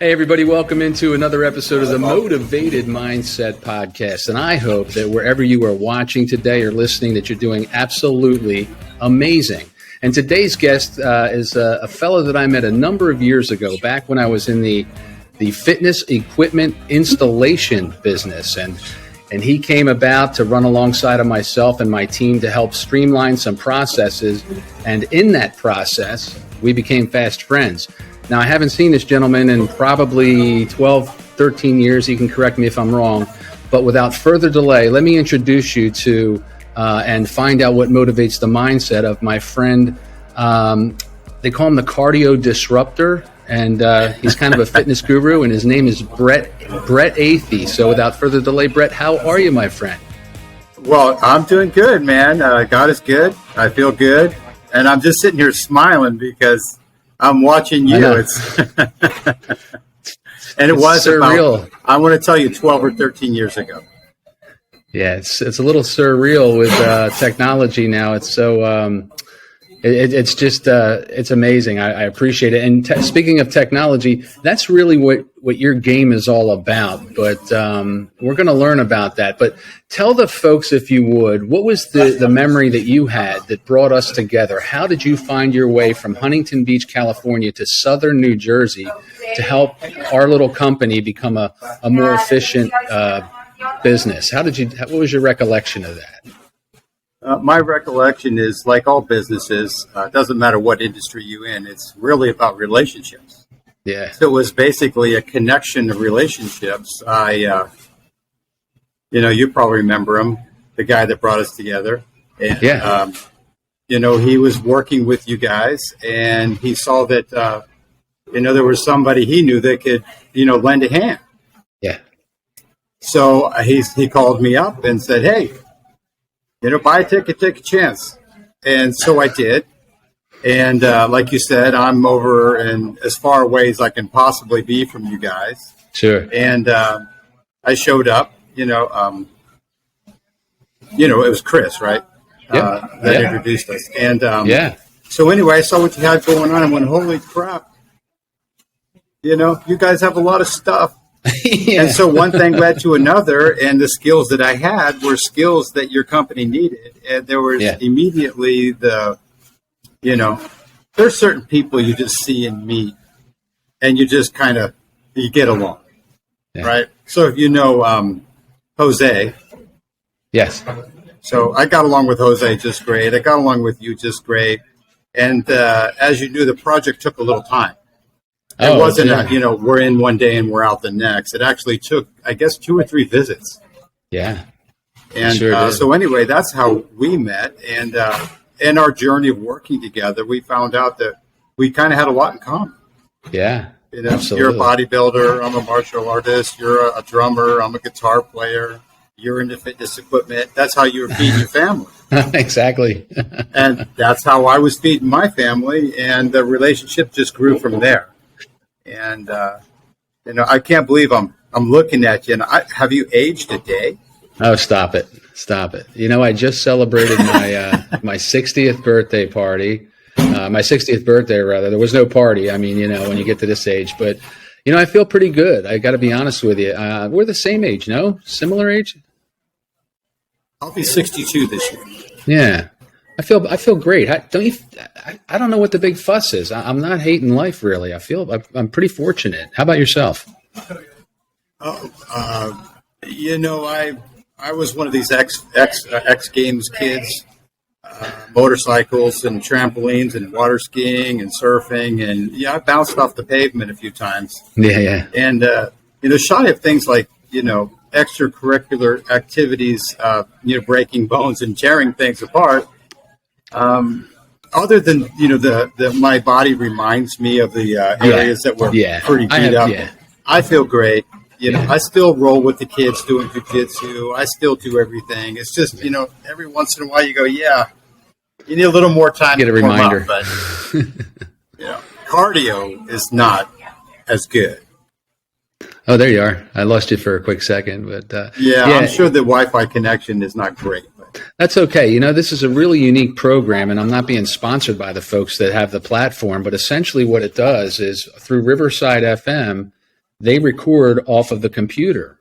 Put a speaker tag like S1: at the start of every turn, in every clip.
S1: Hey, everybody, welcome into another episode of the Motivated Mindset Podcast. And I hope that wherever you are watching today or listening, that you're doing absolutely amazing. And today's guest is a fellow that I met a number of years ago, back when I was in the fitness equipment installation business. And he came about to run alongside of myself and my team to help streamline some processes. And in that process, we became fast friends. Now, I haven't seen this gentleman in probably 12, 13 years. He can correct me if I'm wrong. But without further delay, let me introduce you to and find out what motivates the mindset of my friend. They call him the cardio disruptor. And he's kind of a fitness guru, and his name is Brett Athey. So without further delay, Brett, how are you, my friend?
S2: Well, I'm doing good, man. God is good. I feel good. And I'm just sitting here smiling because I'm watching you. It's and it was surreal. About, I want to tell you, 12 or 13 years ago.
S1: Yeah, it's a little surreal with technology now. It's so it's just it's amazing. I appreciate it. And speaking of technology, that's really what your game is all about. But we're going to learn about that. But tell the folks, if you would, what was the memory that you had that brought us together? How did you find your way from Huntington Beach, California to Southern New Jersey to help our little company become a more efficient business? What was your recollection of that?
S2: My recollection is, like all businesses, it doesn't matter what industry you're in, it's really about relationships.
S1: Yeah.
S2: So it was basically a connection of relationships. You probably remember him, the guy that brought us together. And,
S1: yeah.
S2: He was working with you guys, and he saw that, there was somebody he knew that could, lend a hand.
S1: Yeah.
S2: So he called me up and said, hey, buy a ticket, take a chance. And so I did. And like you said, I'm over and as far away as I can possibly be from you guys.
S1: Sure.
S2: And I showed up, it was Chris, right?
S1: Yep.
S2: That introduced us. And
S1: so
S2: anyway, I saw what you had going on and went, holy crap. You guys have a lot of stuff.
S1: Yeah.
S2: And so one thing led to another, and the skills that I had were skills that your company needed. And there was immediately there's certain people you just see and meet, and you just you get along, right? So if Jose.
S1: Yes.
S2: So I got along with Jose just great. I got along with you just great. And as you knew, the project took a little time. It wasn't, we're in one day and we're out the next. It actually took, I guess, 2 or 3 visits.
S1: Yeah.
S2: And so anyway, that's how we met. And in our journey of working together, we found out that we kind of had a lot in common.
S1: Yeah. Absolutely.
S2: You're a bodybuilder. I'm a martial artist. You're a drummer. I'm a guitar player. You're into fitness equipment. That's how you were feeding your family.
S1: Exactly.
S2: And that's how I was feeding my family. And the relationship just grew from there. And, I can't believe I'm looking at you. And have you aged a day?
S1: Oh, stop it. I just celebrated my 60th birthday party. My 60th birthday, rather. There was no party. I mean, when you get to this age. But, I feel pretty good. I got to be honest with you. We're the same age, no? Similar age?
S2: I'll be 62 this year.
S1: Yeah. I feel great. I don't know what the big fuss is. I'm not hating life, really. I'm pretty fortunate. How about yourself?
S2: I was one of these X Games kids, motorcycles and trampolines and water skiing and surfing. And I bounced off the pavement a few times.
S1: Yeah.
S2: And, shy of things like, extracurricular activities, breaking bones and tearing things apart. Other than, my body reminds me of the areas that were pretty beat up. Yeah. I feel great. I still roll with the kids doing jiu-jitsu. I still do everything. It's just, every once in a while you go, you need a little more time
S1: to get a reminder.
S2: Up, but, cardio is not as good.
S1: Oh, there you are. I lost you for a quick second, but
S2: I'm sure the Wi-Fi connection is not great. But.
S1: That's okay. This is a really unique program, and I'm not being sponsored by the folks that have the platform, but essentially what it does is through Riverside FM, they record off of the computer.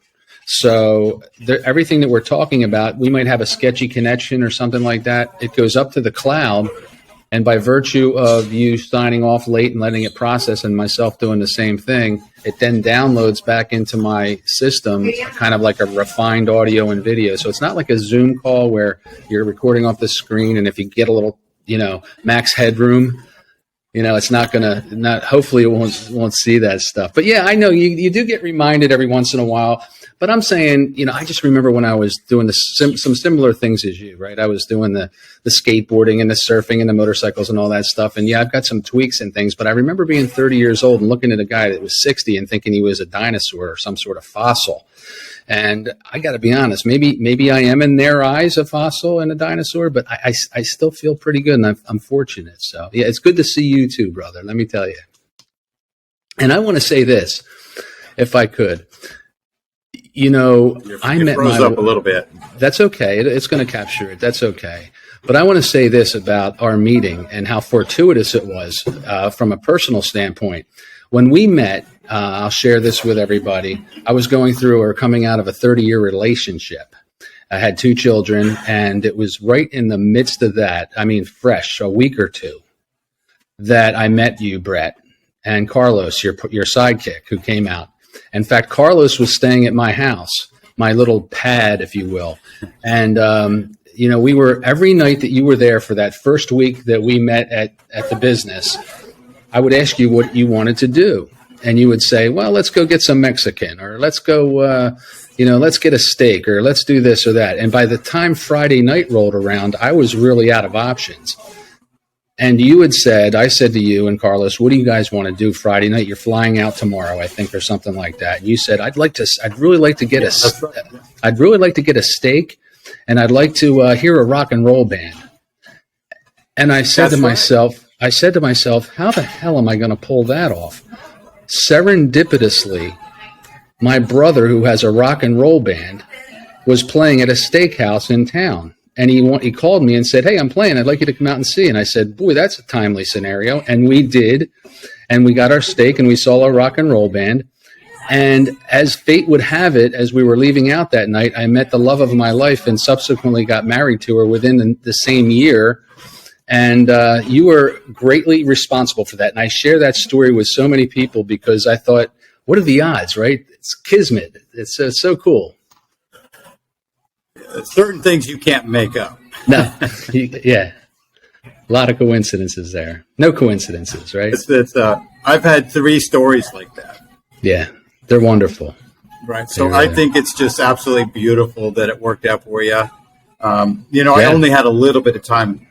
S1: So everything that we're talking about, we might have a sketchy connection or something like that. It goes up to the cloud. And by virtue of you signing off late and letting it process and myself doing the same thing, it then downloads back into my system, kind of like a refined audio and video. So it's not like a Zoom call where you're recording off the screen. And if you get a little, max headroom, it's not going to, hopefully it won't see that stuff. But yeah, I know you do get reminded every once in a while. But I'm saying, I just remember when I was doing some similar things as you, right? I was doing the skateboarding and the surfing and the motorcycles and all that stuff. And yeah, I've got some tweaks and things, but I remember being 30 years old and looking at a guy that was 60 and thinking he was a dinosaur or some sort of fossil. And I got to be honest, maybe I am in their eyes a fossil and a dinosaur, but I still feel pretty good, and I'm fortunate. So yeah, it's good to see you too, brother. Let me tell you. And I want to say this, if I could. I met
S2: froze up a little bit.
S1: That's okay. It's going to capture it. That's okay. But I want to say this about our meeting and how fortuitous it was from a personal standpoint. When we met, I'll share this with everybody. I was going through or coming out of a 30-year relationship. I had 2 children, and it was right in the midst of that, fresh, a week or two, that I met you, Brett, and Carlos, your sidekick, who came out. In fact, Carlos was staying at my house, my little pad, if you will. And, we were every night that you were there for that first week that we met at the business, I would ask you what you wanted to do. And you would say, well, let's go get some Mexican, or let's go, let's get a steak, or let's do this or that. And by the time Friday night rolled around, I was really out of options. And you had said, I said to you and Carlos, what do you guys want to do Friday night? You're flying out tomorrow, I think, or something like that. And you said, I'd really like to get a steak, and I'd like to hear a rock and roll band. And I said to myself, how the hell am I going to pull that off? Serendipitously, my brother, who has a rock and roll band, was playing at a steakhouse in town. And he called me and said, hey, I'm playing. I'd like you to come out and see. And I said, boy, that's a timely scenario. And we did. And we got our steak and we saw our rock and roll band. And as fate would have it, as we were leaving out that night, I met the love of my life and subsequently got married to her within the same year. And you were greatly responsible for that. And I share that story with so many people because I thought, what are the odds, right? It's kismet. It's so cool.
S2: Certain things you can't make up.
S1: No, yeah, a lot of coincidences there. No coincidences, right?
S2: I've had 3 stories like that.
S1: Yeah, they're wonderful.
S2: Right. So I think it's just absolutely beautiful that it worked out for you. I only had a little bit of time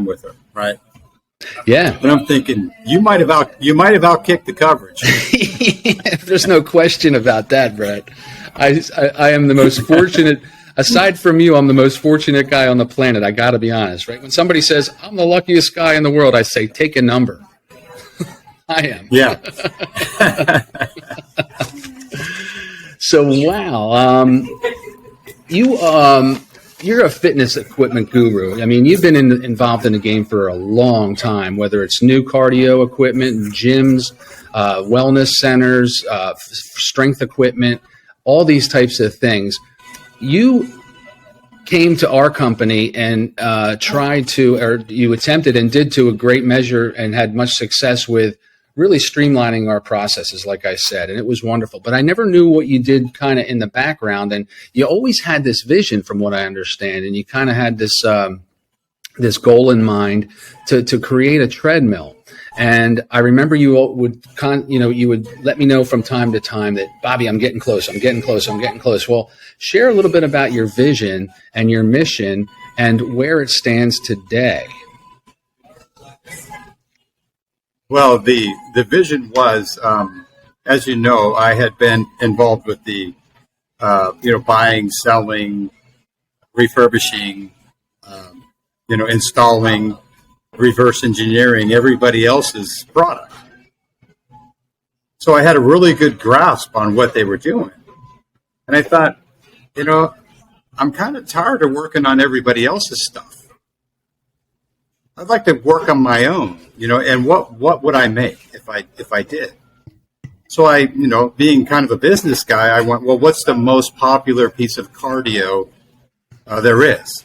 S2: with her, right?
S1: Yeah.
S2: But I'm thinking you might have outkicked the coverage.
S1: There's no question about that, Brett. I am the most fortunate. Aside from you, I'm the most fortunate guy on the planet. I got to be honest, right? When somebody says, I'm the luckiest guy in the world, I say, take a number. I am.
S2: Yeah.
S1: So, wow. You're a fitness equipment guru. I mean, you've been involved in the game for a long time, whether it's new cardio equipment, gyms, wellness centers, strength equipment, all these types of things. You came to our company and you attempted and did to a great measure and had much success with really streamlining our processes, like I said, and it was wonderful. But I never knew what you did kind of in the background, and you always had this vision, from what I understand, and you kind of had this this goal in mind to create a treadmill. And I remember you would let me know from time to time that, Bobby, I'm getting close. Well, share a little bit about your vision and your mission and where it stands today.
S2: Well, the vision was, as you know, I had been involved with the, buying, selling, refurbishing, installing, reverse engineering everybody else's product. So I had a really good grasp on what they were doing. And I thought, I'm kind of tired of working on everybody else's stuff. I'd like to work on my own, and what would I make if I did? So I, being kind of a business guy, I went, well, what's the most popular piece of cardio there is?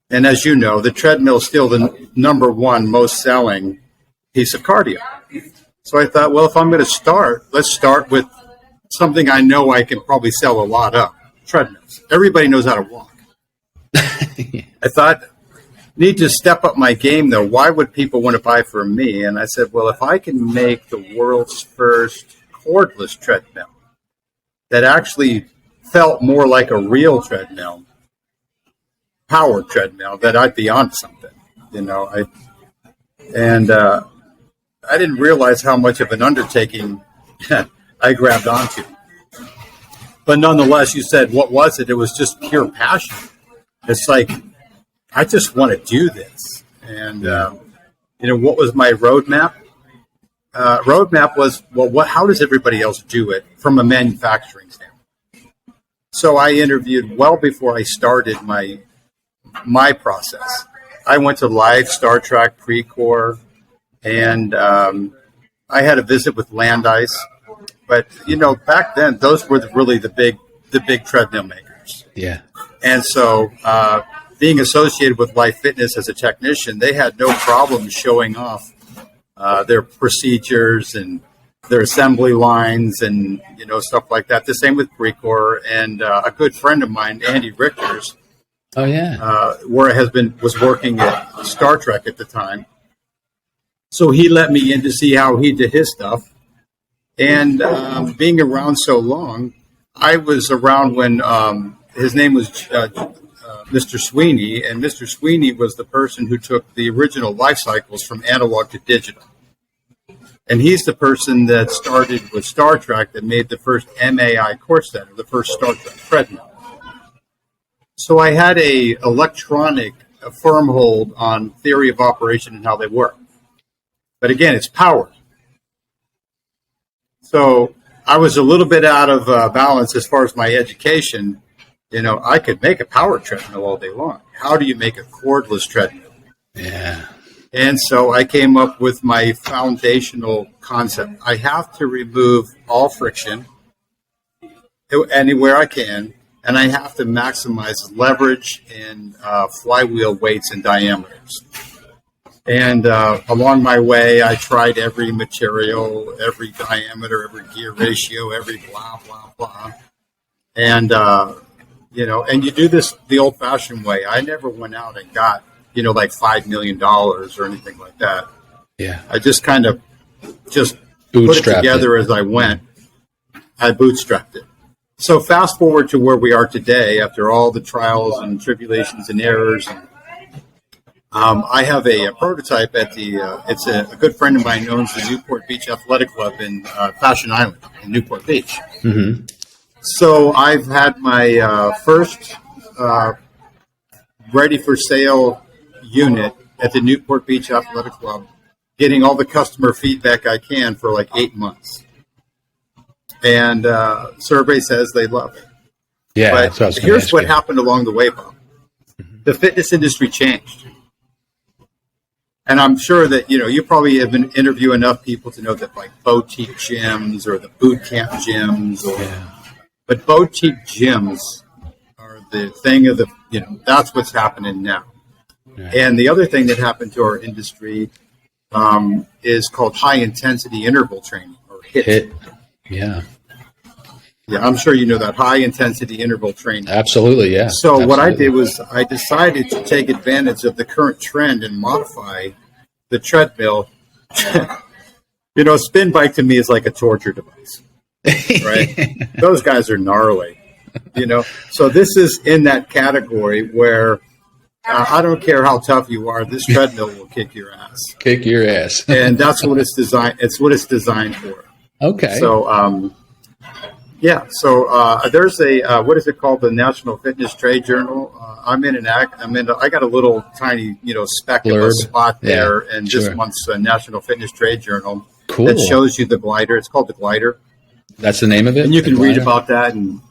S2: And as you know, the treadmill is still the number one most selling piece of cardio. So I thought, well, if I'm going to start, let's start with something I know I can probably sell a lot of, treadmills. Everybody knows how to walk. I thought, need to step up my game, though. Why would people want to buy from me? And I said, well, if I can make the world's first cordless treadmill that actually felt more like a real treadmill, power treadmill, that I'd be on something, I didn't realize how much of an undertaking I grabbed onto. But nonetheless, you said, what was it? It was just pure passion. It's like, I just want to do this. And, what was my roadmap? Roadmap was, well, how does everybody else do it from a manufacturing standpoint? So I interviewed well before I started my process. I went to live Star Trek Pre-Core, and I had a visit with Landice. But back then, those were really the big treadmill makers.
S1: Yeah.
S2: And so, being associated with Life Fitness as a technician, they had no problem showing off their procedures and their assembly lines and stuff like that. The same with Pre-Core, and a good friend of mine, Andy Richters.
S1: Oh yeah.
S2: Was working at Star Trek at the time. So he let me in to see how he did his stuff. And being around so long, I was around when his name was Mr. Sweeney, and Mr. Sweeney was the person who took the original life cycles from analog to digital. And he's the person that started with Star Trek that made the first MAI course set, or the first Star Trek treadmill. So I had a firm hold on theory of operation and how they work. But again, it's power. So I was a little bit out of balance as far as my education. I could make a power treadmill all day long. How do you make a cordless treadmill?
S1: Yeah.
S2: And so I came up with my foundational concept. I have to remove all friction anywhere I can, and I have to maximize leverage in flywheel weights and diameters. And along my way, I tried every material, every diameter, every gear ratio, every blah, blah, blah. And, and you do this the old-fashioned way. I never went out and got, like $5 million or anything like that.
S1: Yeah.
S2: I just kind of put it together as I went. I bootstrapped it. So fast forward to where we are today, after all the trials and tribulations and errors. I have a prototype at it's a good friend of mine owns the Newport Beach Athletic Club in Fashion Island in Newport Beach. Mm-hmm. So I've had my first ready for sale unit at the Newport Beach Athletic Club, getting all the customer feedback I can for like 8 months. And survey says they love it.
S1: Yeah,
S2: but here's what happened along the way, Bob. Mm-hmm. The fitness industry changed. And I'm sure that, you probably have been interviewing enough people to know that like boutique gyms or the boot camp gyms, but boutique gyms are the thing of the, that's what's happening now. Yeah. And the other thing that happened to our industry is called high intensity interval training, or HIIT.
S1: Yeah.
S2: Yeah, I'm sure you know that, high intensity interval training.
S1: Absolutely, yeah.
S2: So what I did was I decided to take advantage of the current trend and modify the treadmill. Spin bike to me is like a torture device, right? Those guys are gnarly, So this is in that category where I don't care how tough you are, this treadmill will kick your ass.
S1: Kick your ass.
S2: And that's what it's designed. It's what it's designed for.
S1: Okay.
S2: So, there's a what is it called? The National Fitness Trade Journal. I got a little tiny, speck of a spot there in this month's National Fitness Trade Journal. Cool. That shows you the glider. It's called the glider.
S1: That's the name of it.
S2: And you can read about that. And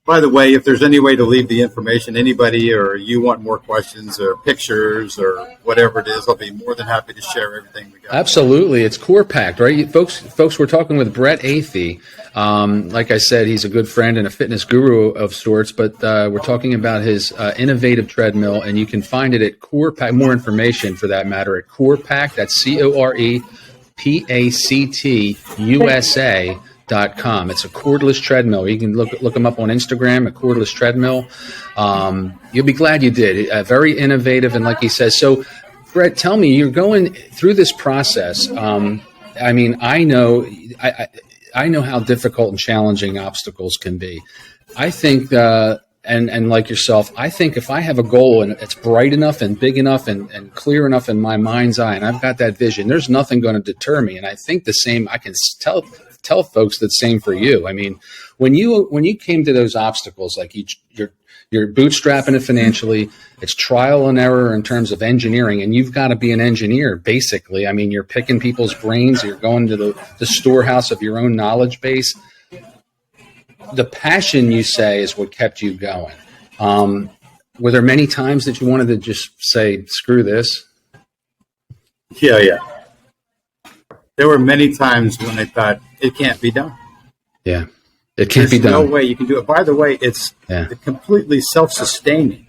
S2: By the way, if there's any way to leave the information, anybody, or you want more questions or pictures or whatever it is, I'll be more than happy to share everything we got.
S1: Absolutely. It's Corepact, right? Folks, we're talking with Brett Athey. Like I said, he's a good friend and a fitness guru of sorts, but we're talking about his innovative treadmill, and you can find it at Corepact. More information for that matter at Corepact. That's COREPACT.com. It's a cordless treadmill. You can look them up on Instagram at Cordless Treadmill. You'll be glad you did. Very innovative, and like he says. So, Brett, tell me, you're going through this process. I know how difficult and challenging obstacles can be. I think, and like yourself, I think if I have a goal and it's bright enough and big enough and clear enough in my mind's eye, and I've got that vision, there's nothing going to deter me. And I think the same. I can tell folks the same for you. I mean, when you came to those obstacles, like you're bootstrapping it financially, it's trial and error in terms of engineering, and you've got to be an engineer, basically. I mean, you're picking people's brains, you're going to the storehouse of your own knowledge base. The passion, you say, is what kept you going. Were there many times that you wanted to just say, screw this?
S2: Yeah. There were many times when I thought, it can't be done.
S1: Yeah, it can't be done.
S2: There's no way you can do it. By the way, it's completely self-sustaining.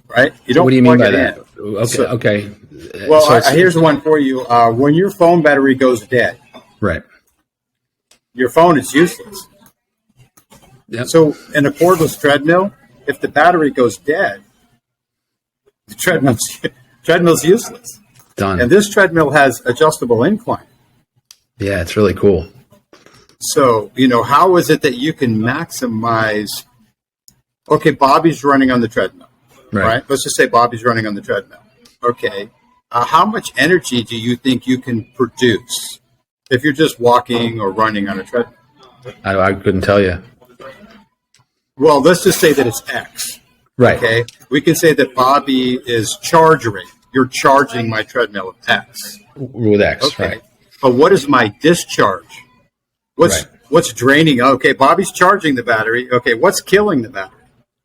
S2: Right? You don't.
S1: What do you mean by that? Okay.
S2: Well, here's one for you. When your phone battery goes dead,
S1: right,
S2: your phone is useless.
S1: Yep.
S2: So in a cordless treadmill, if the battery goes dead, the treadmill's useless.
S1: Done.
S2: And this treadmill has adjustable incline.
S1: Yeah, it's really cool.
S2: So, how is it that you can maximize? Okay, Bobby's running on the treadmill, right? Let's just say Bobby's running on the treadmill. Okay, how much energy do you think you can produce if you're just walking or running on a treadmill?
S1: I couldn't tell you.
S2: Well, let's just say that it's X.
S1: Right.
S2: Okay, we can say that Bobby is charge rate. You're charging my treadmill with X.
S1: With X,
S2: okay.
S1: Right.
S2: But what is my discharge? What's draining? Okay, Bobby's charging the battery. Okay, what's killing the battery?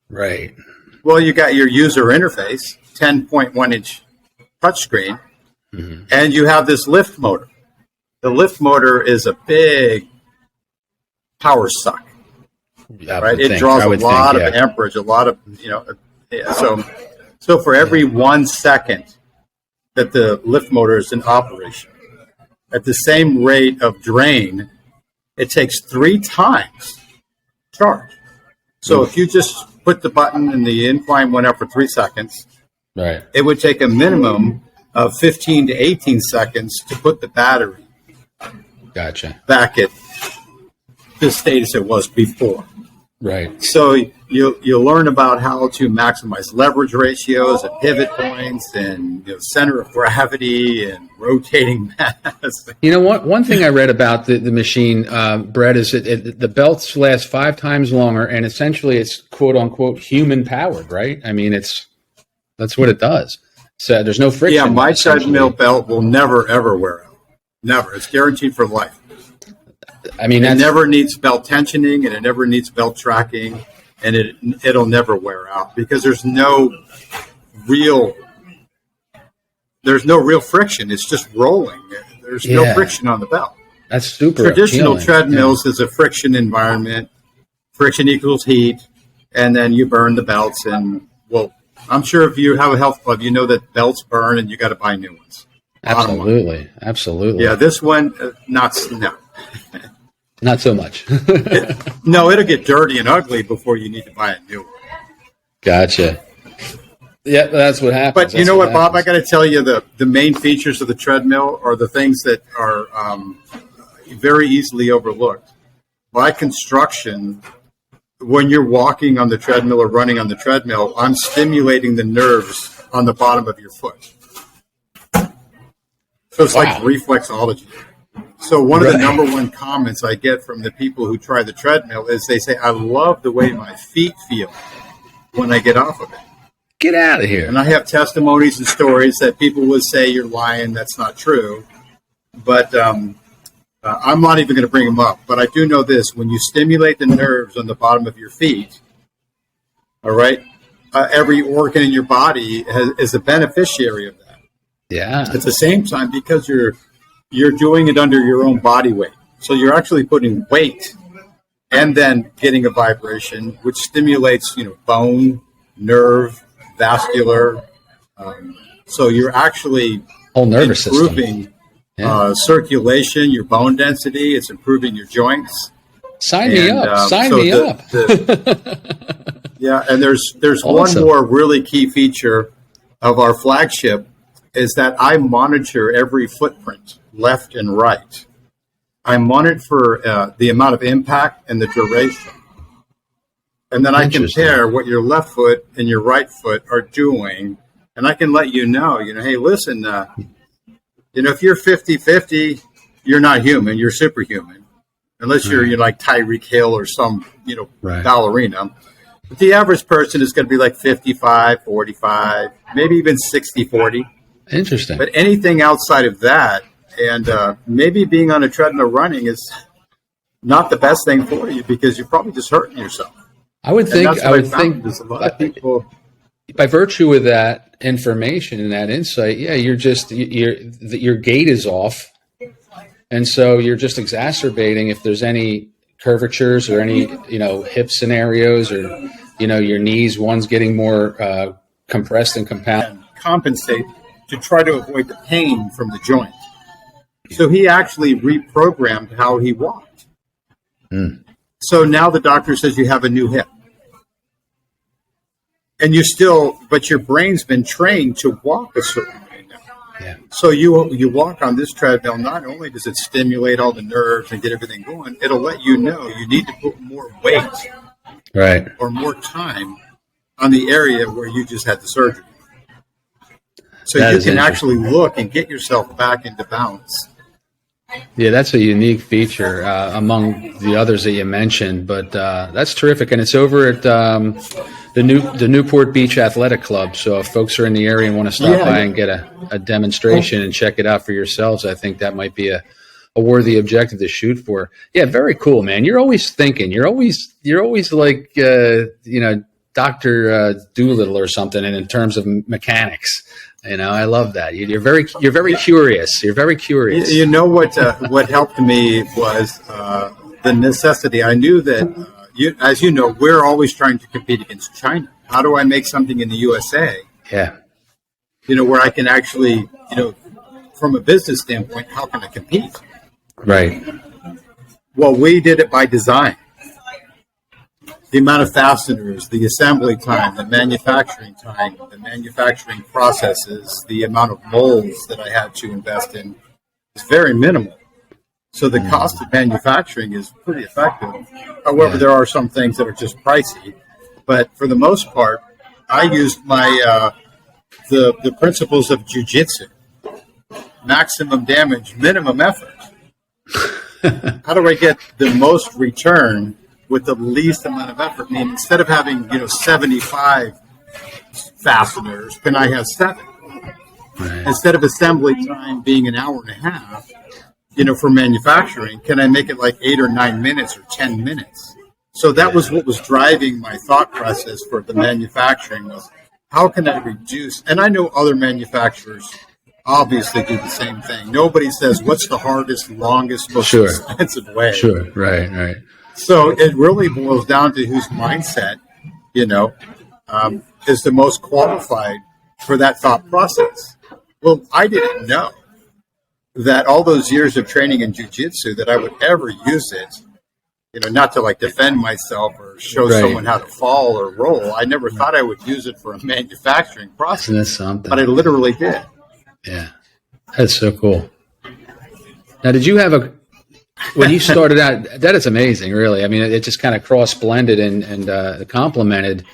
S1: Right.
S2: Well, you got your user interface, 10.1-inch touchscreen, and you have this lift motor. The lift motor is a big power suck.
S1: Yeah,
S2: right? It draws a lot of amperage, a lot of, So for every 1 second that the lift motor is in operation, at the same rate of drain, it takes 3 times charge. So if you just put the button and the incline went up for 3 seconds,
S1: right,
S2: it would take a minimum of 15 to 18 seconds to put the battery back at the state as it was before.
S1: Right.
S2: So you'll learn about how to maximize leverage ratios and pivot points and center of gravity and rotating mass.
S1: One thing I read about the machine, Brett, is the belts last 5 times longer, and essentially it's quote unquote human powered, right? I mean, that's what it does. So there's no friction.
S2: Yeah, my treadmill belt will never ever wear out. Never. It's guaranteed for life. I mean, it never needs belt tensioning, and it never needs belt tracking, and it'll never wear out because there's no real friction. It's just rolling. There's no friction on the belt.
S1: That's super.
S2: Traditional
S1: appealing.
S2: treadmills is a friction environment. Friction equals heat, and then you burn the belts. And I'm sure if you have a health club, you know that belts burn, and you got to buy new ones.
S1: Absolutely. Yeah,
S2: this one no.
S1: Not so much.
S2: No, it'll get dirty and ugly before you need to buy a new one.
S1: Gotcha. Yeah, that's what happens.
S2: But you know what, Bob? I got to tell you, the main features of the treadmill are the things that are very easily overlooked. By construction, when you're walking on the treadmill or running on the treadmill, I'm stimulating the nerves on the bottom of your foot. So it's like reflexology. So one of the number one comments I get from the people who try the treadmill is they say, I love the way my feet feel when I get off of it.
S1: Get out of here.
S2: And I have testimonies and stories that people would say, you're lying, that's not true. But I'm not even going to bring them up, but I do know this. When you stimulate the nerves on the bottom of your feet, all right, every organ in your body is a beneficiary of that.
S1: Yeah.
S2: At the same time, because you're doing it under your own body weight. So you're actually putting weight and then getting a vibration, which stimulates, bone, nerve, vascular. So you're actually
S1: whole nervous
S2: improving circulation, your bone density. It's improving your joints.
S1: Sign me up.
S2: Yeah, and there's
S1: awesome.
S2: One more really key feature of our flagship is that I monitor every footprint, left and right. I monitor the amount of impact and the duration. And then I compare what your left foot and your right foot are doing, and I can let you know, hey, listen, if you're 50-50, you're not human, you're superhuman. Unless you're like Tyreek Hill or some, ballerina. But the average person is going to be like 55-45, maybe even 60-40.
S1: Interesting.
S2: But anything outside of that, and maybe being on a treadmill running is not the best thing for you because you're probably just hurting yourself.
S1: I would think
S2: there's a lot of people,
S1: by virtue of that information and that insight, your gait is off. And so you're just exacerbating if there's any curvatures or any, hip scenarios or, your knees, one's getting more compressed and compounded.
S2: And compensate to try to avoid the pain from the joint. So he actually reprogrammed how he walked. So now the doctor says you have a new hip. And but your brain's been trained to walk a certain way now.
S1: Yeah.
S2: So you walk on this treadmill, not only does it stimulate all the nerves and get everything going, it'll let you know you need to put more weight or more time on the area where you just had the surgery. So you can actually look and get yourself back into balance.
S1: Yeah, that's a unique feature among the others that you mentioned, but that's terrific. And it's over at the Newport Beach Athletic Club. So if folks are in the area and want to stop by and get a demonstration and check it out for yourselves, I think that might be a worthy objective to shoot for. Yeah, very cool, man. You're always thinking. You're always like Dr. Doolittle or something in terms of mechanics. I love that. You're very curious. You're very curious.
S2: You know what helped me was the necessity. I knew that, as you know, we're always trying to compete against China. How do I make something in the USA?
S1: Yeah.
S2: Where I can actually, from a business standpoint, how can I compete?
S1: Right.
S2: Well, we did it by design. The amount of fasteners, the assembly time, the manufacturing processes, the amount of molds that I had to invest in is very minimal. So the cost of manufacturing is pretty effective. However, there are some things that are just pricey. But for the most part, I used my the principles of jiu-jitsu. Maximum damage, minimum effort. How do I get the most return with the least amount of effort? I mean, instead of having 75 fasteners, can I have 7? Right. Instead of assembly time being an hour and a half, for manufacturing, can I make it like 8 or 9 minutes or 10 minutes? So that was what was driving my thought process for the manufacturing was how can I reduce? And I know other manufacturers obviously do the same thing. Nobody says what's the hardest, longest, most expensive way.
S1: Sure, right.
S2: So it really boils down to whose mindset, is the most qualified for that thought process. Well, I didn't know that all those years of training in jiu-jitsu that I would ever use it, not to like defend myself or show someone how to fall or roll. I never thought I would use it for a manufacturing process.
S1: Isn't that something?
S2: But I literally did.
S1: Yeah, that's so cool. Now, did you have when you started out, that is amazing, really. I mean, it just kind of cross-blended and complemented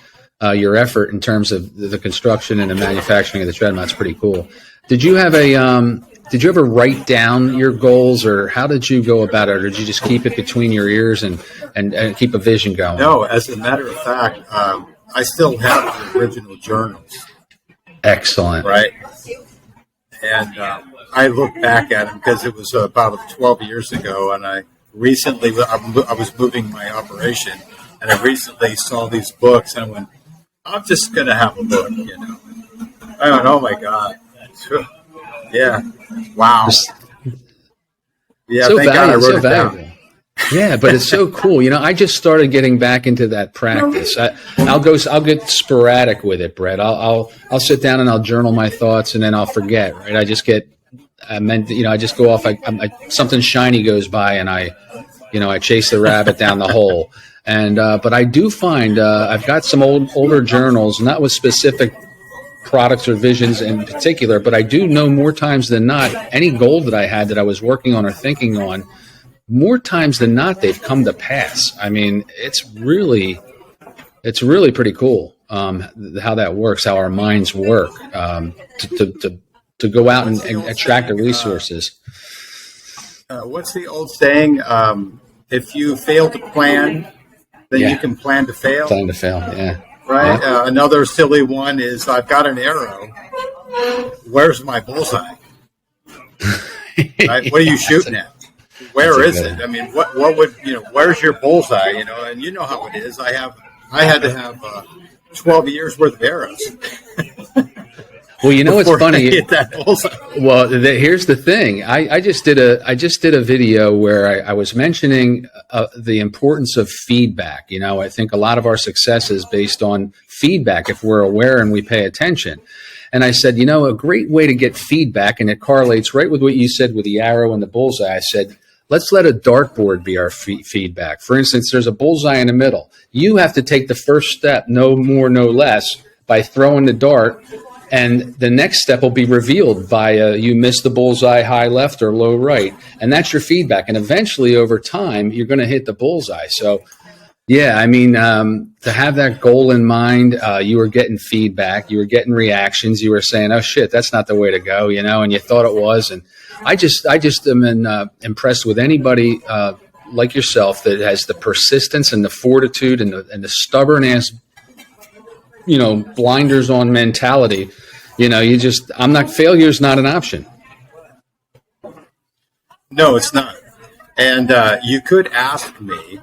S1: your effort in terms of the construction and the manufacturing of the treadmill. That's pretty cool. Did you have did you ever write down your goals, or how did you go about it? Or did you just keep it between your ears and keep a vision going?
S2: No, as a matter of fact, I still have the original journals.
S1: Excellent.
S2: Right. And I look back at them because it was about 12 years ago, and I was moving my operation, and I recently saw these books, and I went, I'm just going to have a book, I went, oh my God. Yeah. Wow. Yeah,
S1: so
S2: thank God I wrote it down.
S1: Yeah, but it's so cool. I just started getting back into that practice. I'll get sporadic with it, Brett. I'll sit down and I'll journal my thoughts, and then I'll forget. Right? I just go off. Something shiny goes by, and I chase the rabbit down the hole. And but I do find I've got some older journals, not with specific products or visions in particular, but I do know more times than not any goal that I had that I was working on or thinking on. More times than not, they've come to pass. I mean, it's really pretty cool how that works, how our minds work to go out and attract the resources.
S2: What's the old saying? If you fail to plan, then you can plan to fail.
S1: Plan to fail, yeah.
S2: Right.
S1: Yeah.
S2: Another silly one is I've got an arrow. Where's my bullseye? Right? What are you shooting at? Where is it? I mean, what would where's your bullseye? And you know how it is. I had to have 12 years worth of arrows.
S1: Well, it's funny.
S2: Hit that bullseye.
S1: Well, here's the thing. I just did a video where I was mentioning the importance of feedback. I think a lot of our success is based on feedback if we're aware and we pay attention. And I said, a great way to get feedback, and it correlates right with what you said with the arrow and the bullseye. I said, let's let a dartboard be our feedback. For instance, there's a bullseye in the middle. You have to take the first step, no more, no less, by throwing the dart. And the next step will be revealed by you missed the bullseye high left or low right. And that's your feedback. And eventually, over time, you're going to hit the bullseye. So, yeah, I mean, to have that goal in mind, you were getting feedback. You were getting reactions. You were saying, oh, shit, that's not the way to go, and you thought it was. And I just am impressed with anybody like yourself that has the persistence and the fortitude and the stubborn-ass blinders on mentality. Failure's not an option.
S2: No, it's not. And you could ask me,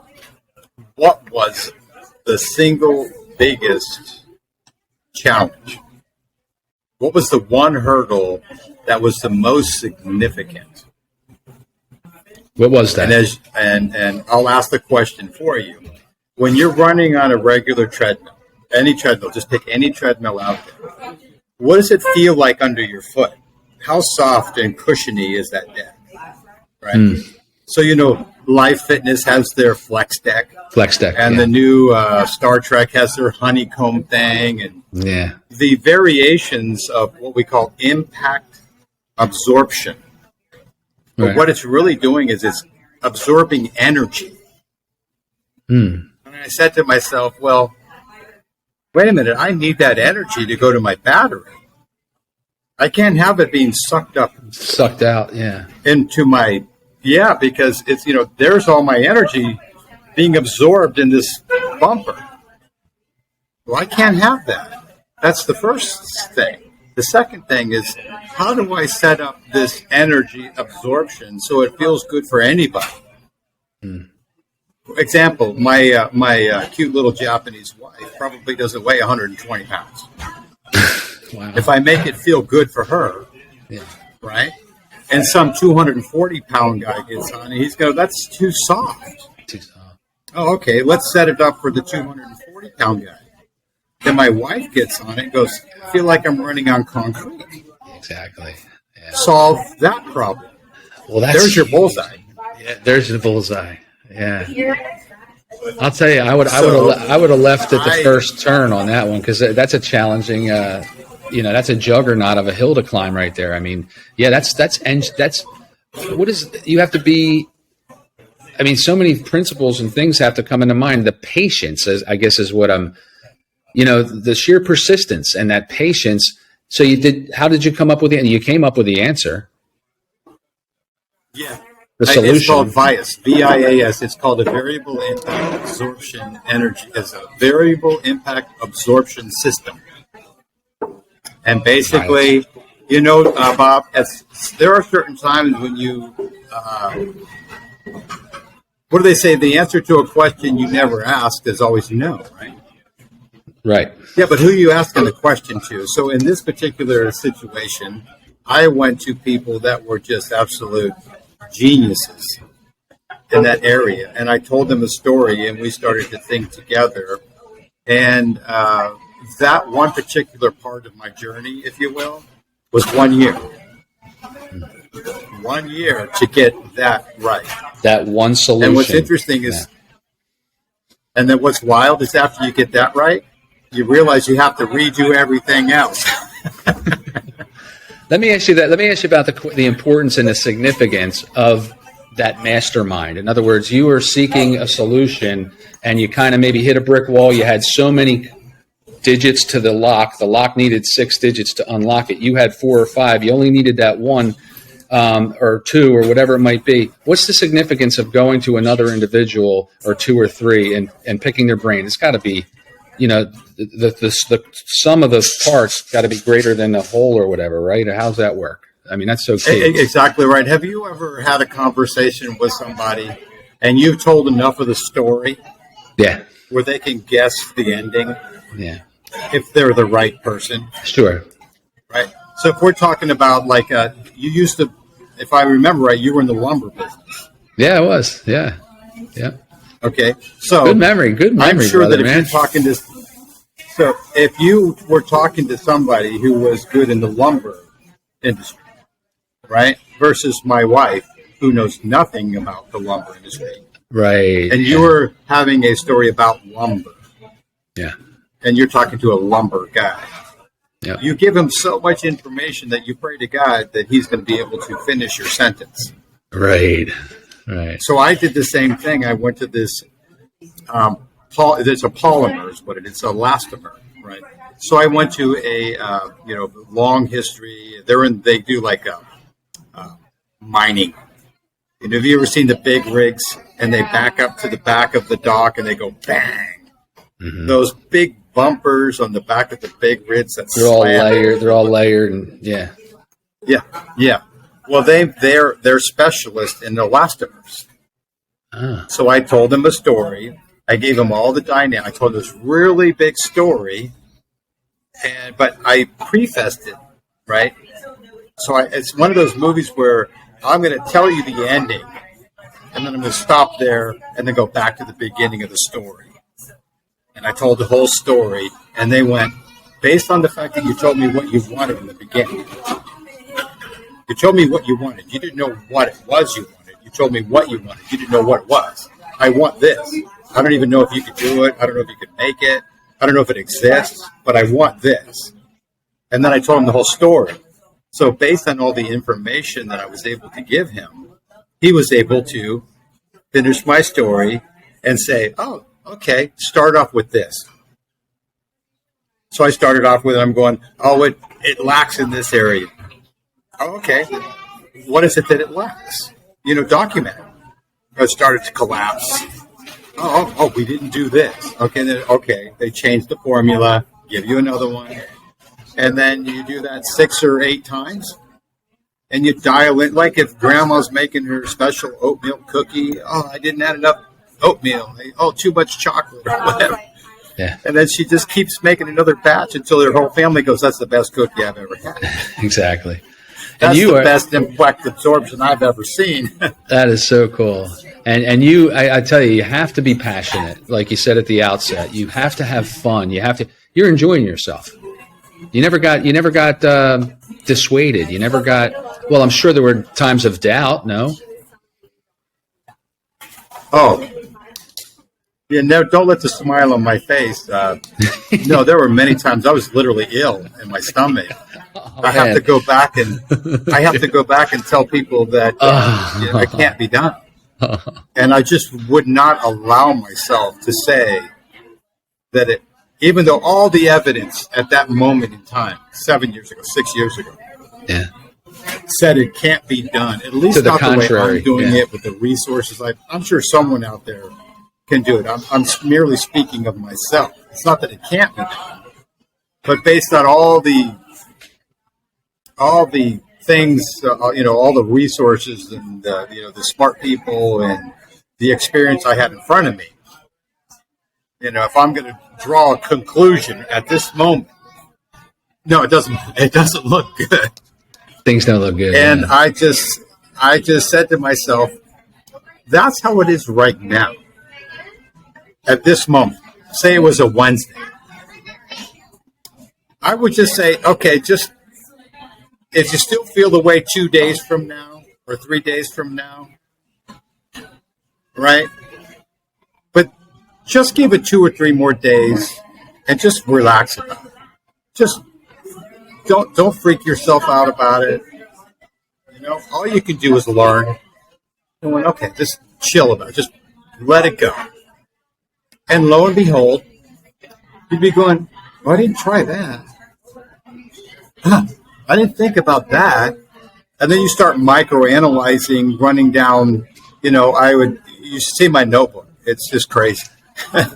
S2: what was the single biggest challenge? What was the one hurdle that was the most significant?
S1: What was that?
S2: And I'll ask the question for you. When you're running on a regular treadmill, any treadmill, just pick any treadmill out there. What does it feel like under your foot? How soft and cushiony is that deck? Right? So, Life Fitness has their Flex Deck. And the new Star Trek has their honeycomb thing. And the variations of what we call impact absorption. But what it's really doing is it's absorbing energy. And I said to myself, well, wait a minute, I need that energy to go to my battery. I can't have it being sucked out, into my, because it's, there's all my energy being absorbed in this bumper. Well, I can't have that. That's the first thing. The second thing is, how do I set up this energy absorption so it feels good for anybody? For example, my cute little Japanese wife probably doesn't weigh 120 pounds.
S1: Wow.
S2: If I make it feel good for her, right? And some 240-pound guy gets on, and he's going, that's too soft. Oh, okay, let's set it up for the 240-pound guy. Then my wife gets on it and goes, I feel like I'm running on concrete.
S1: Exactly. Yeah.
S2: Solve that problem.
S1: Well,
S2: there's your bullseye.
S1: Yeah, there's the bullseye. Yeah. I'll tell you, I would have left at the first turn on that one, because that's a challenging, that's a juggernaut of a hill to climb right there. I mean, that's what is, you have to be, I mean, so many principles and things have to come into mind. The patience, I guess, is what I'm, the sheer persistence and that patience. So how did you come up with it? You came up with the answer.
S2: Yeah.
S1: The solution.
S2: It's called VIAS, VIAS. It's called a variable impact absorption energy. It's a variable impact absorption system. And basically, Bob, there are certain times when you, what do they say? The answer to a question you never asked is always no, right?
S1: Right.
S2: Yeah, but who are you asking the question to? So in this particular situation, I went to people that were just absolute geniuses in that area. And I told them a story, and we started to think together. And that one particular part of my journey, if you will, was 1 year. 1 year to get that right.
S1: That one solution.
S2: And what's interesting is, and then what's wild is after you get that right, you realize you have to redo everything else.
S1: Let me ask you that. Let me ask you about the importance and the significance of that mastermind. In other words, you were seeking a solution and you kind of maybe hit a brick wall. You had so many digits to the lock. The lock needed 6 digits to unlock it. You had 4 or 5. You only needed that 1 or 2 or whatever it might be. What's the significance of going to another individual or 2 or 3 and picking their brain? It's got to be, the sum of the parts got to be greater than the whole or whatever, right? How's that work? I mean, that's so key.
S2: Exactly right. Have you ever had a conversation with somebody and you've told enough of the story?
S1: Yeah.
S2: Where they can guess the ending?
S1: Yeah.
S2: If they're the right person.
S1: Sure.
S2: Right. So if we're talking about you used to, if I remember right, you were in the lumber business.
S1: Yeah, I was. Yeah. Yeah.
S2: Okay. So
S1: good memory.
S2: I'm sure
S1: brother,
S2: that if you were talking to somebody who was good in the lumber industry, right, versus my wife who knows nothing about the lumber industry,
S1: right,
S2: and you were having a story about lumber,
S1: yeah,
S2: and you're talking to a lumber guy.
S1: Yeah.
S2: You give him so much information that you pray to God that he's going to be able to finish your sentence.
S1: Right. Right.
S2: So I did the same thing. I went to this, it's a polymer is what it is. It's elastomer, right? So I went to a, long history. They do mining. Have you ever seen the big rigs and they back up to the back of the dock and they go bang? Mm-hmm. Those big bumpers on the back of the big rigs.
S1: They're all layered. And yeah.
S2: Well, they're specialists in elastomers. So I told them a story. I gave them all the dynamics. I told this really big story, but I prefaced it, right? So it's one of those movies where I'm going to tell you the ending, and then I'm going to stop there and then go back to the beginning of the story. And I told the whole story, and they went, based on the fact that you told me what you wanted in the beginning. You told me what you wanted. You didn't know what it was you wanted. You told me what you wanted. You didn't know what it was. I want this. I don't even know if you could do it. I don't know if you could make it. I don't know if it exists, but I want this. And then I told him the whole story. So based on all the information that I was able to give him, he was able to finish my story and say, oh, okay, start off with this. So I started off with it. I'm going, oh, it lacks in this area. Oh, okay. What is it that it lacks? Document it. It started to collapse. Oh, we didn't do this. Okay, they changed the formula, give you another one. And then you do that 6 or 8 times. And you dial in, like if grandma's making her special oatmeal cookie. Oh, I didn't add enough oatmeal. Oh, too much chocolate or whatever.
S1: Yeah.
S2: And then she just keeps making another batch until her whole family goes, that's the best cookie I've ever had.
S1: Exactly.
S2: That's the best impact absorption I've ever seen.
S1: That is so cool. And I tell you, you have to be passionate. Like you said at the outset, you have to have fun. You're enjoying yourself. You never got dissuaded. You never got, well, I'm sure there were times of doubt. No.
S2: Oh, yeah. No, don't let the smile on my face. No, there were many times I was literally ill in my stomach. I have to go back and tell people that I can't be done. And I just would not allow myself to say that even though all the evidence at that moment in time, 7 years ago, 6 years ago, said it can't be done. At least not the way I'm doing it with the resources. I'm sure someone out there can do it. I'm merely speaking of myself. It's not that it can't be done, but based on all the all the things, all the resources and the smart people and the experience I have in front of me. If I'm going to draw a conclusion at this moment, no, it doesn't. It doesn't look good.
S1: Things don't look good.
S2: And I just said to myself, that's how it is right now. At this moment, say it was a Wednesday, I would just say, okay, just if you still feel the way 2 days from now or 3 days from now, right? But just give it 2 or 3 more days and just relax about it. Just don't freak yourself out about it. All you can do is learn. And when, okay, just chill about it. Just let it go. And lo and behold, you'd be going, well, I didn't try that. I didn't think about that. And then you start microanalyzing, running down, you see my notebook. It's just crazy.
S1: Well,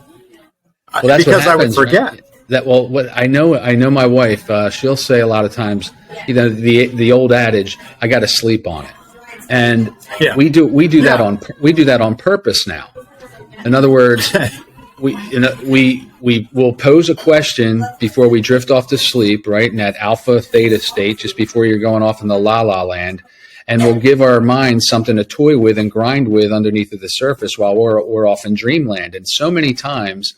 S1: that's
S2: because
S1: happens,
S2: I would forget.
S1: Right? What I know my wife, she'll say a lot of times, the old adage, I got to sleep on it. And we do that on purpose now. In other words, we will pose a question before we drift off to sleep, right? In that alpha theta state, just before you're going off in the la la land. And we'll give our minds something to toy with and grind with underneath of the surface while we're off in dreamland. And so many times,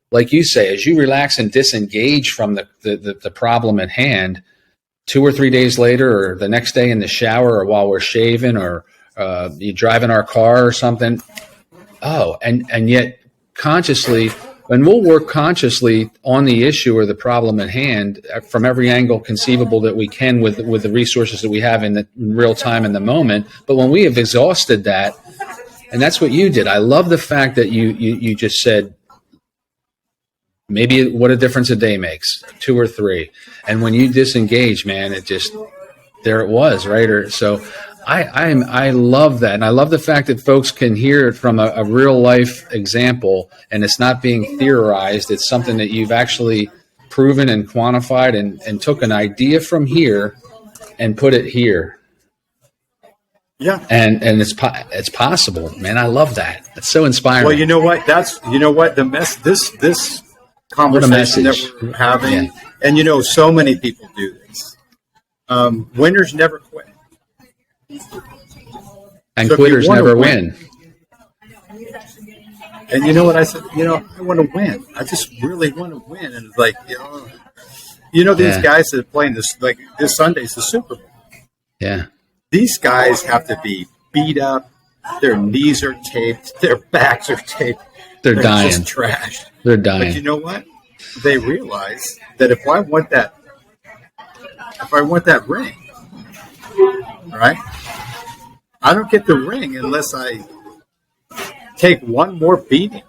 S1: like you say, as you relax and disengage from the problem at hand, 2 or 3 days later, or the next day in the shower, or while we're shaving, or you driving our car or something. Oh, and yet consciously, and we'll work consciously on the issue or the problem at hand from every angle conceivable that we can with the resources that we have in real time in the moment. But when we have exhausted that, and that's what you did. I love the fact that you just said, maybe what a difference a day makes, 2 or 3. And when you disengage, man, there it was, right? So I love that. And I love the fact that folks can hear it from a real life example, and it's not being theorized. It's something that you've actually proven and quantified and took an idea from here and put it here.
S2: Yeah.
S1: And it's possible, man. I love that. It's so inspiring.
S2: Well, you know what? This conversation that we're having, and so many people do this. Winners never quit,
S1: and quitters never win.
S2: And you know what I said? I want to win. I just really want to win. And it's like, these guys that are playing this, like this Sunday's the Super Bowl.
S1: Yeah,
S2: these guys have to be beat up. Their knees are taped. Their backs are taped.
S1: They're dying.
S2: Just trashed.
S1: They're dying.
S2: But you know what? They realize that if I want that ring, all right, I don't get the ring unless I take one more beating.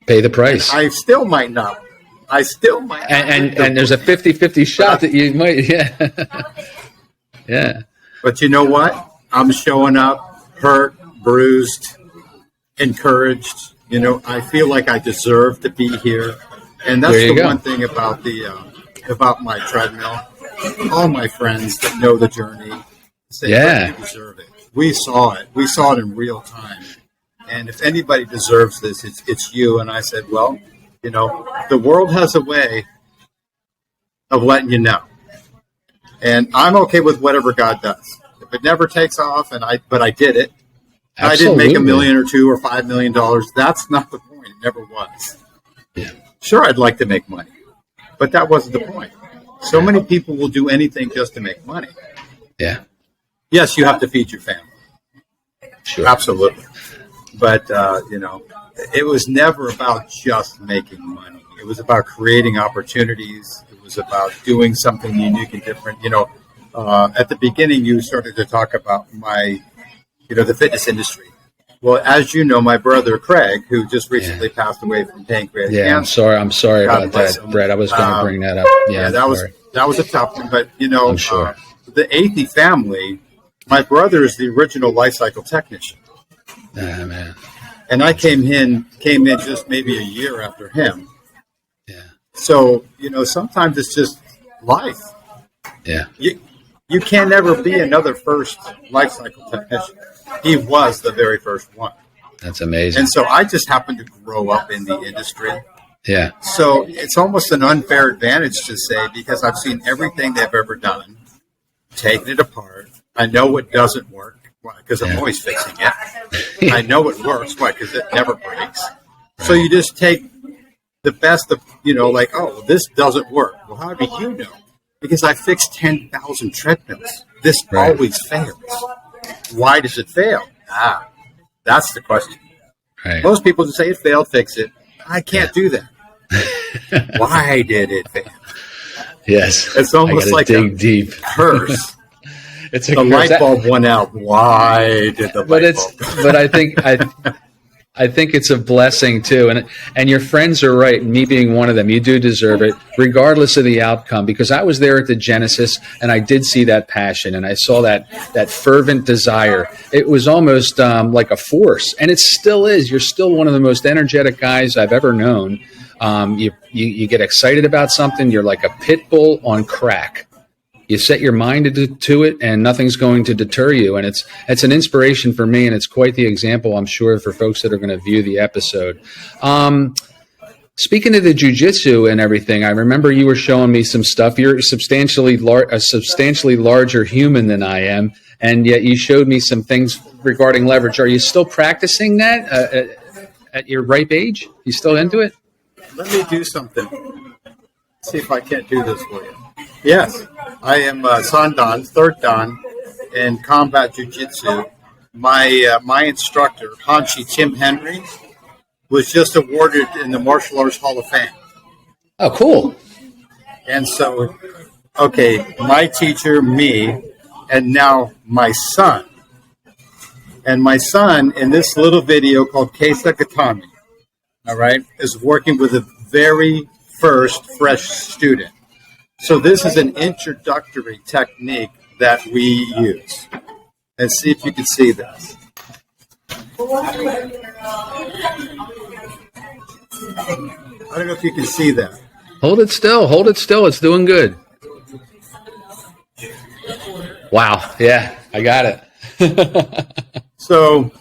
S1: Pay the price.
S2: I still might not.
S1: And there's a 50-50 shot that you might. Yeah. Yeah.
S2: But you know what? I'm showing up hurt, bruised, encouraged. I feel like I deserve to be here. And that's the one thing about about my treadmill. All my friends that know the journey say, you deserve it. We saw it. We saw it in real time. And if anybody deserves this, it's you. And I said, well, the world has a way of letting you know. And I'm okay with whatever God does. If it never takes off, but I did it. Absolutely. I didn't make $1 million or $2 or $5 million. That's not the point. It never was.
S1: Yeah.
S2: Sure, I'd like to make money, but that wasn't the point. So many people will do anything just to make money.
S1: Yeah.
S2: Yes, you have to feed your family.
S1: Sure.
S2: Absolutely. But, it was never about just making money. It was about creating opportunities. It was about doing something unique and different. At the beginning, you started to talk about the fitness industry. Well, as you know, my brother Craig, who just recently passed away from pancreatic cancer.
S1: I'm sorry about that, Brett. I was going to bring that up. Yeah,
S2: that was a tough one. But
S1: I'm sure.
S2: The Athey family, my brother is the original life cycle technician.
S1: Ah, man.
S2: And I came in just maybe a year after him.
S1: Yeah.
S2: So sometimes it's just life.
S1: Yeah.
S2: You can never be another first life cycle technician. He was the very first one.
S1: That's amazing.
S2: And so I just happened to grow up in the industry.
S1: Yeah.
S2: So it's almost an unfair advantage to say, because I've seen everything they've ever done, taken it apart. I know what doesn't work. Why? Because I'm always fixing it. I know it works. Why? Because it never breaks. So you just take the best of, like, oh, this doesn't work. Well, how do you know? Because I fixed 10,000 treadmills. This always fails. Why does it fail? That's the question. Right. Most people just say it failed, fix it. I can't do that. Why did it fail?
S1: Yes.
S2: It's almost like
S1: dig deep.
S2: Curse.
S1: It's a
S2: the light bulb went out. Why did the light bulb?
S1: But I think it's a blessing too, and your friends are right. Me being one of them, you do deserve it, regardless of the outcome. Because I was there at the Genesis, and I did see that passion, and I saw that fervent desire. It was almost like a force, and it still is. You're still one of the most energetic guys I've ever known. You get excited about something. You're like a pit bull on crack. You set your mind to it, and nothing's going to deter you. And it's an inspiration for me, and it's quite the example, I'm sure, for folks that are going to view the episode. Speaking of the jiu-jitsu and everything, I remember you were showing me some stuff. You're a substantially larger human than I am, and yet you showed me some things regarding leverage. Are you still practicing that at your ripe age? You still into it?
S2: Let me do something. See if I can't do this for you. Yes, I am Sandan, third Dan in combat jiu-jitsu. My instructor, Hanshi Tim Henry, was just awarded in the Martial Arts Hall of Fame.
S1: Oh, cool.
S2: And so, okay, my teacher, me, and now my son. And my son, in this little video called Keisa Gatami, all right, is working with the very first fresh student. So this is an introductory technique that we use. And see if you can see this. I don't know if you can see that.
S1: Hold it still. It's doing good. Wow. Yeah, I got it.
S2: So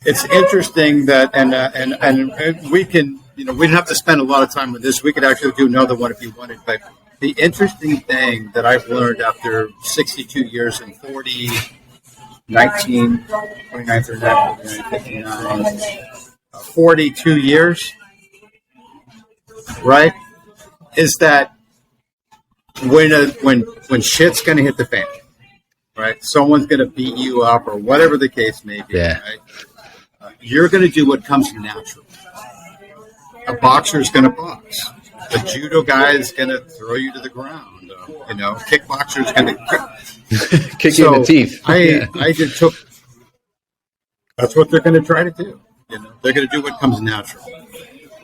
S2: it's interesting that, and we can, we don't have to spend a lot of time with this. We could actually do another one if you wanted. But the interesting thing that I've learned after 62 years and 42 years, right, is that when shit's going to hit the fan, right, someone's going to beat you up or whatever the case may be, right, you're going to do what comes natural. A boxer is going to box. A judo guy is going to throw you to the ground. Kickboxer is going to
S1: kick you in the teeth.
S2: I just took. That's what they're going to try to do. They're going to do what comes natural.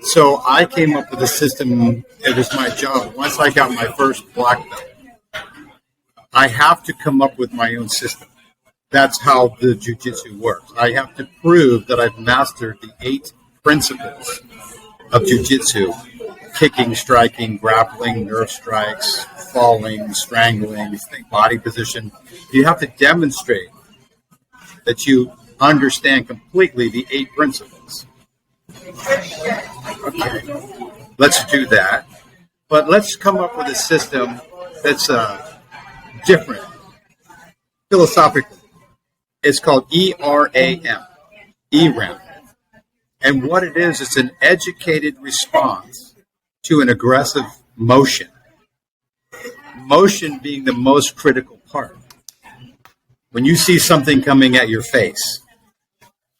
S2: So I came up with a system. It was my job. Once I got my first black belt, I have to come up with my own system. That's how the jiu-jitsu works. I have to prove that I've mastered the 8 principles of jiu-jitsu: kicking, striking, grappling, nerve strikes, falling, strangling, body position. You have to demonstrate that you understand completely the 8 principles. Okay, let's do that. But let's come up with a system that's different philosophically. It's called ERAM. And what it is, it's an educated response to an aggressive motion. Motion being the most critical part. When you see something coming at your face,